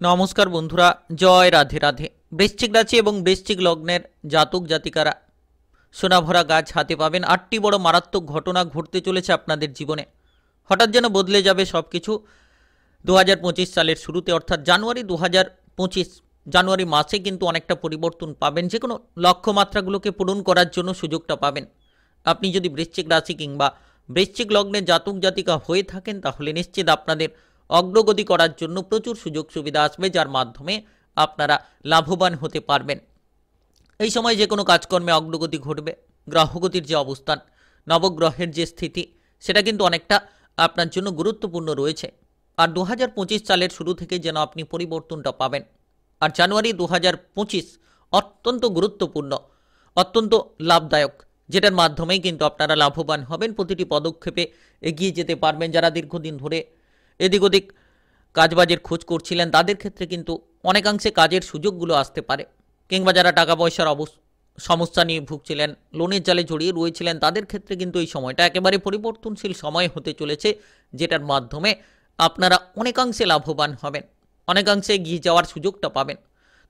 নমস্কার বন্ধুরা, জয় রাধে রাধে। বৃশ্চিক রাশি এবং বৃশ্চিক লগ্নের জাতক জাতিকারা সোনাভরা গাছ হাতে পাবেন। 8টি বড় মারাত্মক ঘটনা ঘটতে চলেছে আপনাদের জীবনে। হঠাৎ যেন বদলে যাবে সব কিছু 2025 সালের শুরুতে, অর্থাৎ জানুয়ারি 2025 জানুয়ারি মাসে কিন্তু অনেকটা পরিবর্তন পাবেন। যে কোনো লক্ষ্যমাত্রাগুলোকে পূরণ করার জন্য সুযোগটা পাবেন। আপনি যদি বৃশ্চিক রাশি কিংবা বৃশ্চিক লগ্নের জাতক জাতিকা হয়ে থাকেন তাহলে নিশ্চিত আপনাদের অগ্রগতি করার জন্য প্রচুর সুযোগ সুবিধা আসবে, যার মাধ্যমে আপনারা লাভবান হতে পারবেন। এই সময় যে কোনো কাজকর্মে অগ্রগতি ঘটবে। গ্রহগতির যে অবস্থান, নবগ্রহের যে স্থিতি, সেটা কিন্তু অনেকটা আপনার জন্য গুরুত্বপূর্ণ রয়েছে। আর 2025 সালের শুরু থেকে যেন আপনি পরিবর্তনটা পাবেন। আর জানুয়ারি 2025 অত্যন্ত গুরুত্বপূর্ণ, অত্যন্ত লাভদায়ক, যেটার মাধ্যমেই কিন্তু আপনারা লাভবান হবেন। প্রতিটি পদক্ষেপে এগিয়ে যেতে পারবেন। যারা দীর্ঘদিন ধরে এদিক ওদিক কাজবাজের খোঁজ করছিলেন তাদের ক্ষেত্রে কিন্তু অনেকাংশে কাজের সুযোগগুলো আসতে পারে। কিংবা যারা টাকা পয়সার সমস্যা নিয়ে ভুগছিলেন, লোনের জালে জড়িয়ে রয়েছিলেন, তাদের ক্ষেত্রে কিন্তু এই সময়টা একেবারে পরিবর্তনশীল সময় হতে চলেছে, যেটার মাধ্যমে আপনারা অনেকাংশে লাভবান হবেন, অনেকাংশে এগিয়ে যাওয়ার সুযোগটা পাবেন।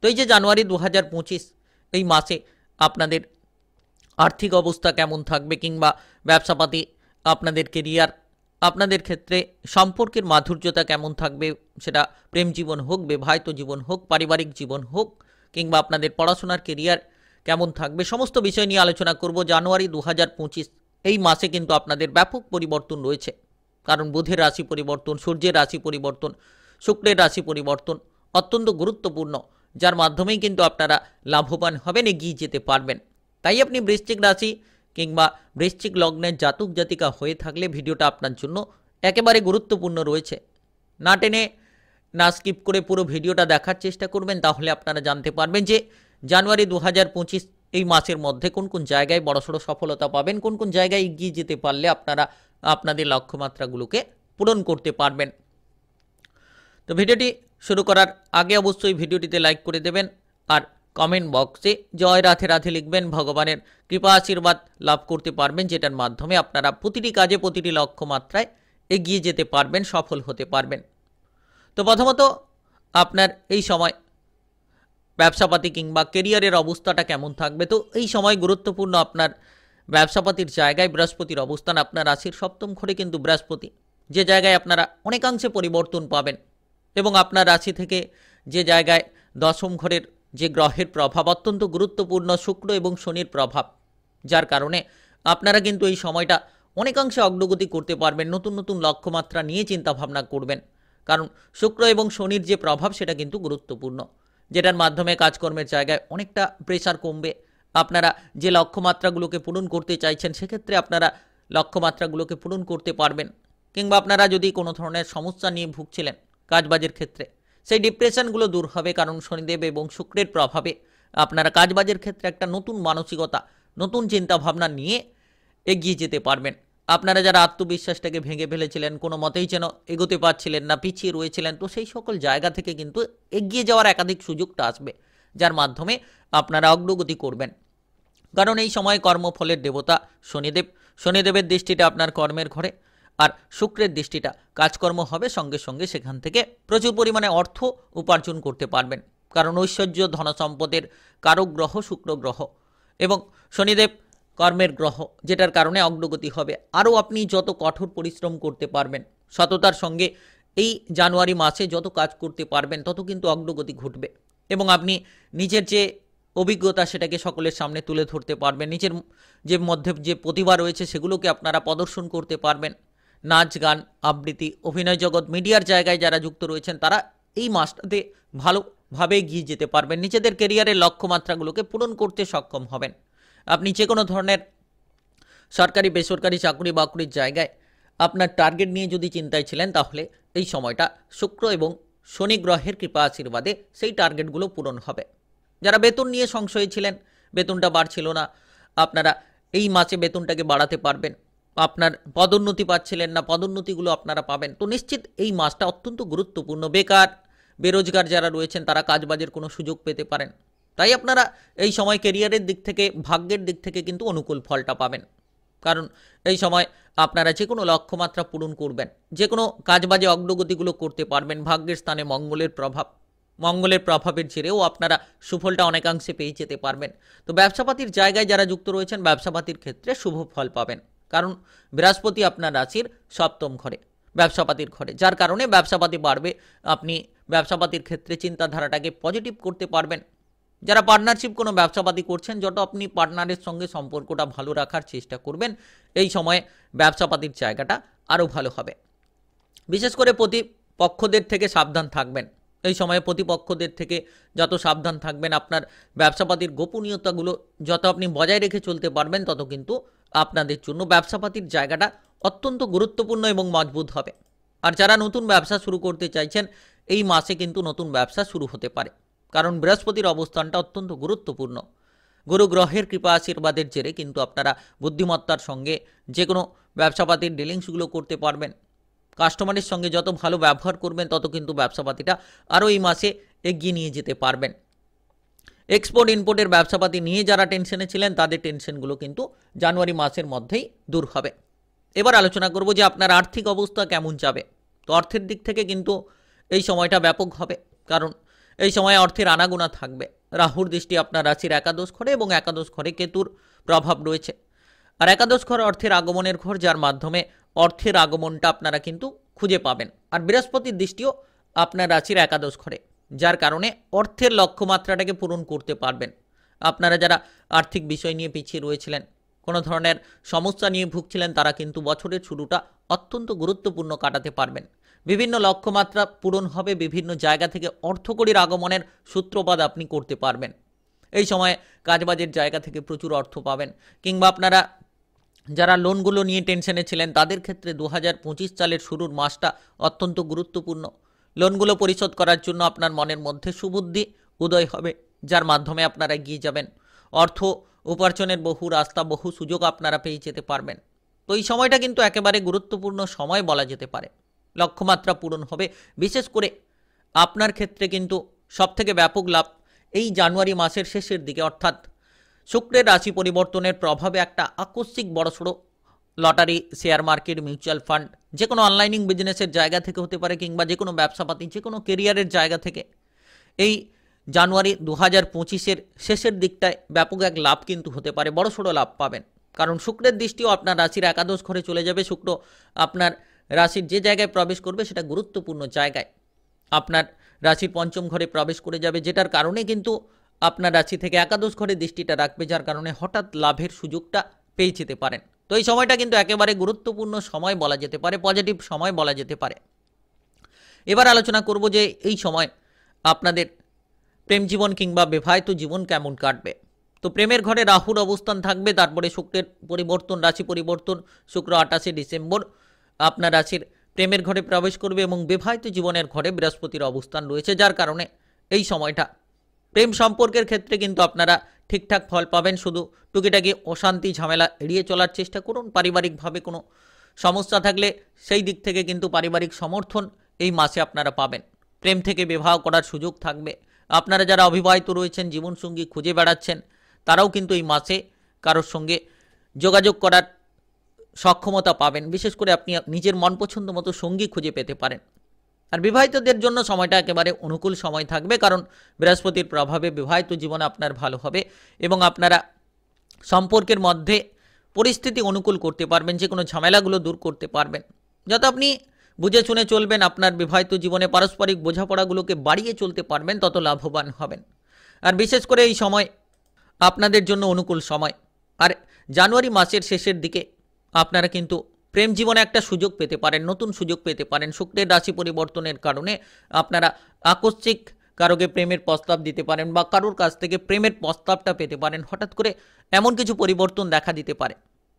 তো এই যে জানুয়ারি 2025 এই মাসে আপনাদের আর্থিক অবস্থা কেমন থাকবে, কিংবা ব্যবসাপাতি, আপনাদের কেরিয়ার, আপনাদের ক্ষেত্রে সম্পর্কের মাধুর্যতা কেমন থাকবে, সেটা প্রেম জীবন হোক, বিবাহিত জীবন হোক, পারিবারিক জীবন হোক, কিংবা আপনাদের পড়াশোনার কেরিয়ার কেমন থাকবে, সমস্ত বিষয় নিয়ে আলোচনা করব। জানুয়ারি 2025 এই মাসে কিন্তু আপনাদের ব্যাপক পরিবর্তন রয়েছে। কারণ বুধের রাশি পরিবর্তন, সূর্যের রাশি পরিবর্তন, শুক্রের রাশি পরিবর্তন অত্যন্ত গুরুত্বপূর্ণ, যার মাধ্যমেই কিন্তু আপনারা লাভবান হবেন, এগিয়ে যেতে পারবেন। তাই আপনি বৃশ্চিক রাশি কিংবা বৃশ্চিক লগ্নের জাতক জাতিকা হয়ে থাকলে ভিডিওটা আপনার জন্য একেবারে গুরুত্বপূর্ণ রয়েছে। না টেনে না স্কিপ করে পুরো ভিডিওটা দেখার চেষ্টা করবেন, তাহলে আপনারা জানতে পারবেন যে জানুয়ারি 2025 এই মাসের মধ্যে কোন কোন জায়গায় বড়সড় সফলতা পাবেন, কোন কোন জায়গায় এগিয়ে যেতে পারলে আপনারা আপনাদের লক্ষ্যমাত্রাগুলোকে পূরণ করতে পারবেন। তো ভিডিওটি শুরু করার আগে অবশ্যই ভিডিওটিতে লাইক করে দেবেন, আর কমেন্ট বক্সে জয় রাধে রাধে লিখবেন। ভগবানের কৃপা আশীর্বাদ লাভ করতে পারবেন, যেটার মাধ্যমে আপনারা প্রতিটি কাজে প্রতিটি লক্ষ্যমাত্রায় এগিয়ে যেতে পারবেন, সফল হতে পারবেন। তো প্রথমত আপনার এই সময় ব্যবসাপাতি কিংবা কেরিয়ারের অবস্থাটা কেমন থাকবে। তো এই সময় গুরুত্বপূর্ণ আপনার ব্যবসাপাতির জায়গায় বৃহস্পতির অবস্থান। আপনার রাশির সপ্তম ঘরে কিন্তু বৃহস্পতি, যে জায়গায় আপনারা অনেকাংশে পরিবর্তন পাবেন। এবং আপনার রাশি থেকে যে জায়গায় দশম ঘরের যে গ্রহের প্রভাব অত্যন্ত গুরুত্বপূর্ণ, শুক্র এবং শনির প্রভাব, যার কারণে আপনারা কিন্তু এই সময়টা অনেকাংশে অগ্রগতি করতে পারবেন। নতুন নতুন লক্ষ্যমাত্রা নিয়ে চিন্তাভাবনা করবেন, কারণ শুক্র এবং শনির যে প্রভাব সেটা কিন্তু গুরুত্বপূর্ণ, যেটার মাধ্যমে কাজকর্মের জায়গায় অনেকটা প্রেশার কমবে। আপনারা যে লক্ষ্যমাত্রাগুলোকে পূরণ করতে চাইছেন সেক্ষেত্রে আপনারা লক্ষ্যমাত্রাগুলোকে পূরণ করতে পারবেন। কিংবা আপনারা যদি কোনো ধরনের সমস্যা নিয়ে ভুগছিলেন কাজবাজের ক্ষেত্রে, সেই ডিপ্রেশনগুলো দূর হবে, কারণ শনিদেব এবং শুক্রের প্রভাবে আপনারা কাজবাজের ক্ষেত্রে একটা নতুন মানসিকতা, নতুন চিন্তাভাবনা নিয়ে এগিয়ে যেতে পারবেন। আপনারা যারা আত্মবিশ্বাসটাকে ভেঙে ফেলেছিলেন, কোনো মতেই যেন এগোতে পারছিলেন না, পিছিয়ে রয়েছিলেন, তো সেই সকল জায়গা থেকে কিন্তু এগিয়ে যাওয়ার একাধিক সুযোগটা আসবে, যার মাধ্যমে আপনারা অগ্রগতি করবেন। কারণ এই সময় কর্মফলের দেবতা শনিদেব, শনিদেবের দৃষ্টিটা আপনার কর্মের ঘরে, আর শুক্রের দৃষ্টিটা কাজকর্ম হবে, সঙ্গে সঙ্গে সেখান থেকে প্রচুর পরিমাণে অর্থ উপার্জন করতে পারবেন। কারণ ঐশ্বর্য ধনসম্পদের কারক গ্রহ শুক্র গ্রহ, এবং শনিদেব কর্মের গ্রহ, যেটার কারণে অগ্রগতি হবে। আরও আপনি যত কঠোর পরিশ্রম করতে পারবেন, সততার সঙ্গে এই জানুয়ারি মাসে যত কাজ করতে পারবেন, তত কিন্তু অগ্রগতি ঘটবে। এবং আপনি নিজের যে অভিজ্ঞতা সেটাকে সকলের সামনে তুলে ধরতে পারবেন। নিজের যে মধ্যে যে প্রতিভা রয়েছে সেগুলোকে আপনারা প্রদর্শন করতে পারবেন। নাচ গান আবৃত্তি অভিনয় জগৎ মিডিয়ার জায়গায় যারা যুক্ত রয়েছেন তারা এই মাসটাতে ভালোভাবে এগিয়ে যেতে পারবেন, নিজেদের কেরিয়ারের লক্ষ্যমাত্রাগুলোকে পূরণ করতে সক্ষম হবেন। আপনি যে কোনো ধরনের সরকারি বেসরকারি চাকরি বাকরির জায়গায় আপনার টার্গেট নিয়ে যদি চিন্তায় ছিলেন, তাহলে এই সময়টা শুক্র এবং শনি গ্রহের কৃপা আশীর্বাদে সেই টার্গেটগুলো পূরণ হবে। যারা বেতন নিয়ে সংশয়ে ছিলেন, বেতনটা বাড়ছিল না, আপনারা এই মাসে বেতনটাকে বাড়াতে পারবেন। আপনার পদোন্নতি পাচ্ছিলেন না, পদোন্নতিগুলো আপনারা পাবেন। তো নিশ্চিত এই মাসটা অত্যন্ত গুরুত্বপূর্ণ। বেকার বেরোজগার যারা রয়েছেন তারা কাজবাজের কোনো সুযোগ পেতে পারেন। তাই আপনারা এই সময় কেরিয়ারের দিক থেকে, ভাগ্যের দিক থেকে কিন্তু অনুকূল ফলটা পাবেন। কারণ এই সময় আপনারা যে কোনো লক্ষ্যমাত্রা পূরণ করবেন, যে কোনো কাজবাজে অগ্রগতিগুলো করতে পারবেন। ভাগ্যের স্থানে মঙ্গলের প্রভাব, মঙ্গলের প্রভাবের জেরেও আপনারা সুফলটা অনেকাংশে পেয়ে যেতে পারবেন। তো ব্যবসাপাতির জায়গায় যারা যুক্ত রয়েছেন ব্যবসাপাতির ক্ষেত্রে শুভ ফল পাবেন, কারণ বৃহস্পতি আপনার রাশির সপ্তম ঘরে, ব্যবসাপাতির ঘরে, যার কারণে ব্যবসাপাতি বাড়বে। আপনি ব্যবসাপাতির ক্ষেত্রে চিন্তাধারাটাকে পজিটিভ করতে পারবেন। যারা পার্টনারশিপ কোনো ব্যবসাপাতি করছেন, যত আপনি পার্টনারের সঙ্গে সম্পর্কটা ভালো রাখার চেষ্টা করবেন, এই সময়ে ব্যবসাপাতির জায়গাটা আরও ভালো হবে। বিশেষ করে প্রতিপক্ষদের থেকে সাবধান থাকবেন। এই সময়ে প্রতিপক্ষদের থেকে যত সাবধান থাকবেন, আপনার ব্যবসাপাতির গোপনীয়তাগুলো যত আপনি বজায় রেখে চলতে পারবেন, তত কিন্তু আপনাদের জন্য ব্যবসাপাতির জায়গাটা অত্যন্ত গুরুত্বপূর্ণ এবং মজবুত হবে। আর যারা নতুন ব্যবসা শুরু করতে চাইছেন, এই মাসে কিন্তু নতুন ব্যবসা শুরু হতে পারে, কারণ বৃহস্পতির অবস্থানটা অত্যন্ত গুরুত্বপূর্ণ। গুরু গ্রহের কৃপা আশীর্বাদের জেরে কিন্তু আপনারা বুদ্ধিমত্তার সঙ্গে যে কোনো ব্যবসাপাতির ডিলিংসগুলো করতে পারবেন। কাস্টমারের সঙ্গে যত ভালো ব্যবহার করবেন, তত কিন্তু ব্যবসাপাতিটা আরও এই মাসে এগিয়ে নিয়ে যেতে পারবেন। এক্সপোর্ট ইম্পোর্টের ব্যবসাপাতি নিয়ে যারা টেনশনে ছিলেন, তাদের টেনশনগুলো কিন্তু জানুয়ারি মাসের মধ্যেই দূর হবে। এবার আলোচনা করব যে আপনার আর্থিক অবস্থা কেমন যাবে। তো অর্থের দিক থেকে কিন্তু এই সময়টা ব্যাপক হবে, কারণ এই সময়ে অর্থের আনাগোনা থাকবে। রাহুর দৃষ্টি আপনার রাশির একাদশ ঘরে এবং একাদশ ঘরে কেতুর প্রভাব রয়েছে। আর একাদশ ঘর অর্থের আগমনের ঘর, যার মাধ্যমে অর্থের আগমনটা আপনারা কিন্তু খুঁজে পাবেন। আর বৃহস্পতির দৃষ্টিও আপনার রাশির একাদশ ঘরে, যার কারণে অর্থের লক্ষ্যমাত্রাটাকে পূরণ করতে পারবেন। আপনারা যারা আর্থিক বিষয় নিয়ে পিছিয়ে রয়েছিলেন, কোনো ধরনের সমস্যা নিয়ে ভুগছিলেন, তারা কিন্তু বছরের শুরুটা অত্যন্ত গুরুত্বপূর্ণ কাটাতে পারবেন। বিভিন্ন লক্ষ্যমাত্রা পূরণ হবে, বিভিন্ন জায়গা থেকে অর্থকড়ির আগমনের সূত্রপাত আপনি করতে পারবেন। এই সময়ে কাজবাজের জায়গা থেকে প্রচুর অর্থ পাবেন। কিংবা আপনারা যারা লোনগুলো নিয়ে টেনশনে ছিলেন, তাদের ক্ষেত্রে 2025 সালের শুরুর মাসটা অত্যন্ত গুরুত্বপূর্ণ। লোনগুলো পরিশোধ করার জন্য আপনার মনের মধ্যে সুবুদ্ধি উদয় হবে, যার মাধ্যমে আপনারা এগিয়ে যাবেন। অর্থ উপার্জনের বহু রাস্তা, বহু সুযোগ আপনারা পেয়ে যেতে পারবেন। তো এই সময়টা কিন্তু একেবারে গুরুত্বপূর্ণ সময় বলা যেতে পারে। লক্ষ্যমাত্রা পূরণ হবে। বিশেষ করে আপনার ক্ষেত্রে কিন্তু সবথেকে ব্যাপক লাভ এই জানুয়ারি মাসের শেষের দিকে, অর্থাৎ শুক্রের রাশি পরিবর্তনের প্রভাবে একটা আকস্মিক বড়সড় lottery, share market, mutual fund, যে কোনো অনলাইনিং বিজনেসের জায়গা থেকে হতে পারে, কিংবা যে কোনো ব্যবসাপাতি, যে কোনো কেরিয়ারের জায়গা থেকে এই জানুয়ারি 2025-এর শেষের দিকটায় ব্যাপক এক লাভ কিন্তু হতে পারে, বড়সড় লাভ পাবেন। কারণ শুক্রের দৃষ্টিও আপনার রাশির একাদশ ঘরে চলে যাবে। শুক্র আপনার রাশির যে জায়গায় প্রবেশ করবে, সেটা গুরুত্বপূর্ণ জায়গায় আপনার রাশির পঞ্চম ঘরে প্রবেশ করে যাবে, যেটার কারণে কিন্তু আপনার রাশি থেকে একাদশ ঘরে দৃষ্টিটা রাখবে, যার কারণে হঠাৎ লাভের সুযোগটা পেয়ে যেতে পারেন। তো এই সময়টা কিন্তু একেবারে গুরুত্বপূর্ণ সময় বলা যেতে পারে, পজিটিভ সময় বলা যেতে পারে। এবার আলোচনা করব যে এই সময় আপনাদের প্রেম জীবন কিংবা বিবাহিত জীবন কেমন কাটবে। তো প্রেমের ঘরে রাহুর অবস্থান থাকবে, তারপরে শুক্রের পরিবর্তন, রাশি পরিবর্তন। শুক্র 28শে ডিসেম্বর আপনার রাশির প্রেমের ঘরে প্রবেশ করবে এবং বিবাহিত জীবনের ঘরে বৃহস্পতির অবস্থান রয়েছে, যার কারণে এই সময়টা প্রেম সম্পর্কের ক্ষেত্রে কিন্তু আপনারা ঠিকঠাক ফল পাবেন। শুধু টুকিটাকি অশান্তি ঝামেলা এড়িয়ে চলার চেষ্টা করুন। পারিবারিকভাবে কোনো সমস্যা থাকলে সেই দিক থেকে কিন্তু পারিবারিক সমর্থন এই মাসে আপনারা পাবেন। প্রেম থেকে বিবাহ করার সুযোগ থাকবে। আপনারা যারা অবিবাহিত রয়েছেন, জীবনসঙ্গী খুঁজে বেড়াচ্ছেন, তারাও কিন্তু এই মাসে কারোর সঙ্গে যোগাযোগ করার সক্ষমতা পাবেন। বিশেষ করে আপনি নিজের মন পছন্দ মতো সঙ্গী খুঁজে পেতে পারেন। আর বিবাহিতদের জন্য সময়টা একেবারে অনুকূল সময় থাকবে, কারণ বৃহস্পতির প্রভাবে বিবাহিত জীবনে আপনার ভালো হবে এবং আপনারা সম্পর্কের মধ্যে পরিস্থিতি অনুকূল করতে পারবেন, যে কোনো ঝামেলাগুলো দূর করতে পারবেন। যত আপনি বুঝে শুনে চলবেন, আপনার বিবাহিত জীবনে পারস্পরিক বোঝাপড়াগুলোকে বাড়িয়ে চলতে পারবেন, তত লাভবান হবেন। আর বিশেষ করে এই সময় আপনাদের জন্য অনুকূল সময়। আর জানুয়ারি মাসের শেষের দিকে আপনারা কিন্তু প্রেম জীবনে একটা সুযোগ পেতে পারেন, নতুন সুযোগ পেতে পারেন। শুক্রের রাশি পরিবর্তনের কারণে আপনারা আকস্মিক কারোকে প্রেমের প্রস্তাব দিতে পারেন, বা কারোর কাছ থেকে প্রেমের প্রস্তাবটা পেতে পারেন। হঠাৎ করে এমন কিছু পরিবর্তন দেখা দিতে পারে।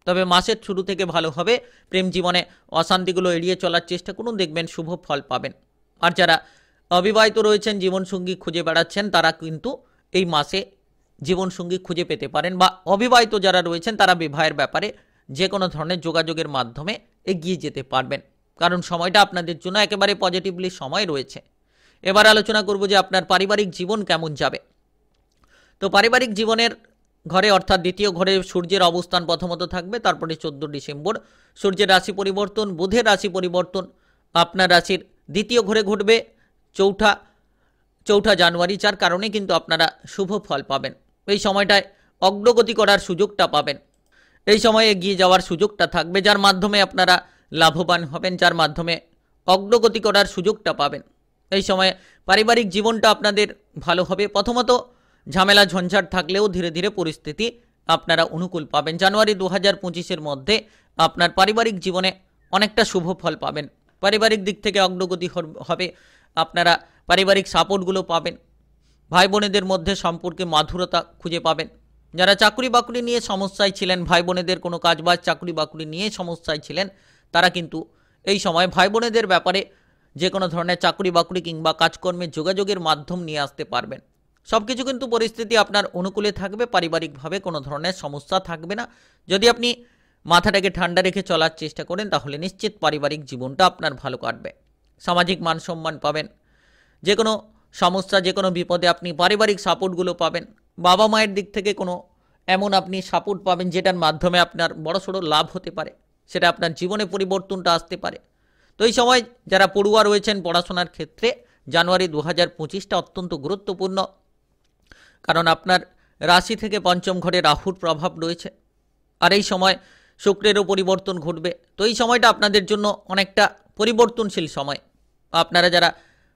তবে মাসের শুরু থেকে ভালো হবে। প্রেম জীবনে অশান্তিগুলো এড়িয়ে চলার চেষ্টা করুন, দেখবেন শুভ ফল পাবেন। আর যারা অবিবাহিত রয়েছেন, জীবনসঙ্গী খুঁজে বেড়াচ্ছেন, তারা কিন্তু এই মাসে জীবনসঙ্গী খুঁজে পেতে পারেন, বা অবিবাহিত যারা রয়েছেন তারা বিবাহের ব্যাপারে যে কোনো ধরনের যোগাযোগের মাধ্যমে এগিয়ে যেতে পারবেন, কারণ সময়টা আপনাদের জন্য একেবারে পজিটিভলি সময় রয়েছে। এবার আলোচনা করব যে আপনার পারিবারিক জীবন কেমন যাবে। তো পারিবারিক জীবনের ঘরে, অর্থাৎ দ্বিতীয় ঘরে সূর্যের অবস্থান প্রথমত থাকবে, তারপরে 14 ডিসেম্বর সূর্যের রাশি পরিবর্তন, বুধের রাশি পরিবর্তন আপনার রাশির দ্বিতীয় ঘরে ঘটবে। 4 জানুয়ারি, যার কারণে কিন্তু আপনারা শুভ ফল পাবেন। এই সময়টায় অগ্রগতি করার সুযোগটা পাবেন। এই সময়ে এগিয়ে যাওয়ার সুযোগটা থাকবে, যার মাধ্যমে আপনারা লাভবান হবেন, যার মাধ্যমে অগ্রগতি করার সুযোগটা পাবেন। এই সময়ে পারিবারিক জীবনটা আপনাদের ভালো হবে। প্রথমত ঝামেলা ঝঞ্ঝাট থাকলেও ধীরে ধীরে পরিস্থিতি আপনারা অনুকূল পাবেন। জানুয়ারি 2025-এর মধ্যে আপনার পারিবারিক জীবনে অনেকটা শুভ ফল পাবেন। পারিবারিক দিক থেকে অগ্রগতি হবে, আপনারা পারিবারিক সাপোর্টগুলো পাবেন। ভাই বোনেদের মধ্যে সম্পর্কে মাধুরতা খুঁজে পাবেন। যারা চাকরি বাকরি নিয়ে সমস্যায় ছিলেন, ভাই বোনেদের কোনো কাজবাজ চাকরি বাকরি নিয়ে সমস্যায় ছিলেন, তারা কিন্তু এই সময় ভাই বোনেদের ব্যাপারে যে কোনো ধরনের চাকরি বাকরি কিংবা কাজকর্মের যোগাযোগের মাধ্যম নিয়ে আসতে পারবেন। সব কিছু কিন্তু পরিস্থিতি আপনার অনুকূলে থাকবে, পারিবারিকভাবে কোনো ধরনের সমস্যা থাকবে না। যদি আপনি মাথাটাকে ঠান্ডা রেখে চলার চেষ্টা করেন, তাহলে নিশ্চিত পারিবারিক জীবনটা আপনার ভালো কাটবে। সামাজিক মান সম্মান পাবেন। যে কোনো সমস্যা, যে কোনো বিপদে আপনি পারিবারিক সাপোর্টগুলো পাবেন। বাবা মায়ের দিক থেকে কোনো এমন আপনি সাপোর্ট পাবেন যেটার মাধ্যমে আপনার বড়সড় লাভ হতে পারে, সেটা আপনার জীবনে পরিবর্তনটা আসতে পারে। তো এই সময় যারা পড়ুয়া রয়েছেন পড়াশোনার ক্ষেত্রে, জানুয়ারি 2025টা অত্যন্ত গুরুত্বপূর্ণ, কারণ আপনার রাশি থেকে পঞ্চম ঘরে রাহুর প্রভাব রয়েছে। আর এই সময় শুক্রেরও পরিবর্তন ঘটবে। তো এই সময়টা আপনাদের জন্য অনেকটা পরিবর্তনশীল সময়। আপনারা যারা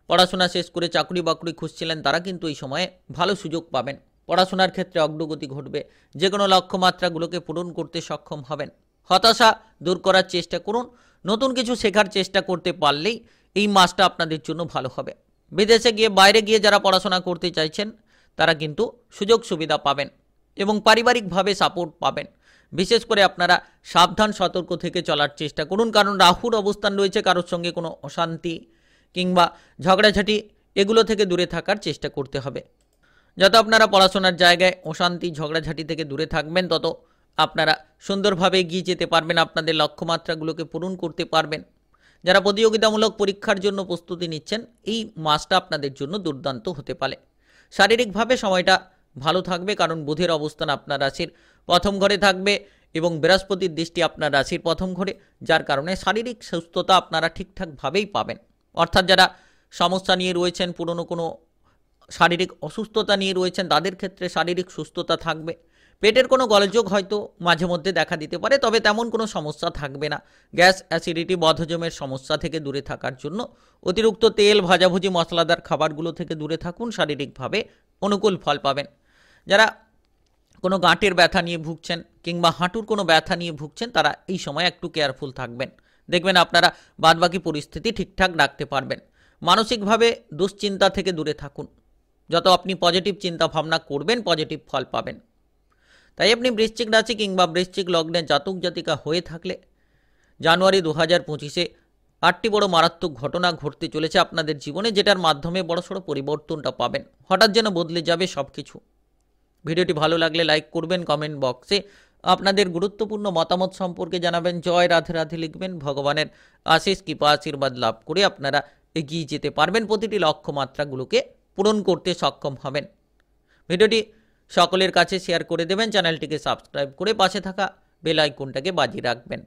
পড়াশোনা শেষ করে চাকরি বাকরি খুঁজছিলেন, তারা কিন্তু এই সময়ে ভালো সুযোগ পাবেন। পড়াশোনার ক্ষেত্রে অগ্রগতি ঘটবে। যে কোনো লক্ষ্যমাত্রাগুলোকে পূরণ করতে সক্ষম হবেন। হতাশা দূর করার চেষ্টা করুন। নতুন কিছু শেখার চেষ্টা করতে পারলেই এই মাসটা আপনাদের জন্য ভালো হবে। বিদেশে গিয়ে, বাইরে গিয়ে যারা পড়াশোনা করতে চাইছেন, তারা কিন্তু সুযোগ সুবিধা পাবেন এবং পারিবারিকভাবে সাপোর্ট পাবেন। বিশেষ করে আপনারা সাবধান সতর্ক থেকে চলার চেষ্টা করুন, কারণ রাহুর অবস্থান রয়েছে। কারোর সঙ্গে কোনো অশান্তি কিংবা ঝগড়াঝাটি এগুলো থেকে দূরে থাকার চেষ্টা করতে হবে। যত আপনারা পড়াশোনার জায়গায় অশান্তি ঝগড়াঝাটি থেকে দূরে থাকবেন, তত আপনারা সুন্দরভাবে এগিয়ে যেতে পারবেন, আপনাদের লক্ষ্যমাত্রাগুলোকে পূরণ করতে পারবেন। যারা প্রতিযোগিতামূলক পরীক্ষার জন্য প্রস্তুতি নিচ্ছেন, এই মাসটা আপনাদের জন্য দুর্দান্ত হতে পারে। শারীরিকভাবে সময়টা ভালো থাকবে, কারণ বুধের অবস্থান আপনার রাশির প্রথম ঘরে থাকবে এবং বৃহস্পতির দৃষ্টি আপনার রাশির প্রথম ঘরে, যার কারণে শারীরিক সুস্থতা আপনারা ঠিকঠাকভাবেই পাবেন। অর্থাৎ যারা সমস্যা নিয়ে রয়েছেন, পুরনো কোনো শারীরিক অসুস্থতা নিয়ে রয়েছেন, তাদের ক্ষেত্রে শারীরিক সুস্থতা থাকবে। পেটের কোনো গোলযোগ হয়তো মাঝে মধ্যে দেখা দিতে পারে, তবে তেমন কোনো সমস্যা থাকবে না। গ্যাস, অ্যাসিডিটি, বদহজমের সমস্যা থেকে দূরে থাকার জন্য অতিরিক্ত তেল, ভাজাভুজি, মশলাদার খাবারগুলো থেকে দূরে থাকুন। শারীরিকভাবে অনুকূল ফল পাবেন। যারা কোনো গাঁটের ব্যথা নিয়ে ভুগছেন কিংবা হাঁটুর কোনো ব্যথা নিয়ে ভুগছেন, তারা এই সময় একটু কেয়ারফুল থাকবেন। দেখবেন আপনারা বাদবাকি পরিস্থিতি ঠিকঠাক রাখতে পারবেন। মানসিকভাবে দুশ্চিন্তা থেকে দূরে থাকুন। যত আপনি পজিটিভ চিন্তা ভাবনা করবেন, পজিটিভ ফল পাবেন। তাই আপনি বৃশ্চিক রাশি কিংবা বৃশ্চিক লগ্নের জাতক জাতিকা হয়ে থাকলে জানুয়ারি 2025-এ 8টি বড় মারাত্মক ঘটনা ঘটতে চলেছে আপনাদের জীবনে, যেটার মাধ্যমে বড়সড় পরিবর্তনটা পাবেন। হঠাৎ যেন বদলে যাবে সব কিছু। ভিডিওটি ভালো লাগলে লাইক করবেন, কমেন্ট বক্সে আপনাদের গুরুত্বপূর্ণ মতামত সম্পর্কে জানাবেন। জয় রাধে রাধে লিখবেন। ভগবানের আশিস কৃপা আশীর্বাদ লাভ করে আপনারা এগিয়ে যেতে পারবেন, প্রতিটি লক্ষ্যমাত্রাগুলোকে পূরণ করতে সক্ষম হবেন। ভিডিওটি সকলের কাছে শেয়ার করে দেবেন, চ্যানেলটিকে সাবস্ক্রাইব করে পাশে থাকা বেল আইকনটাকে বাজিয়ে রাখবেন।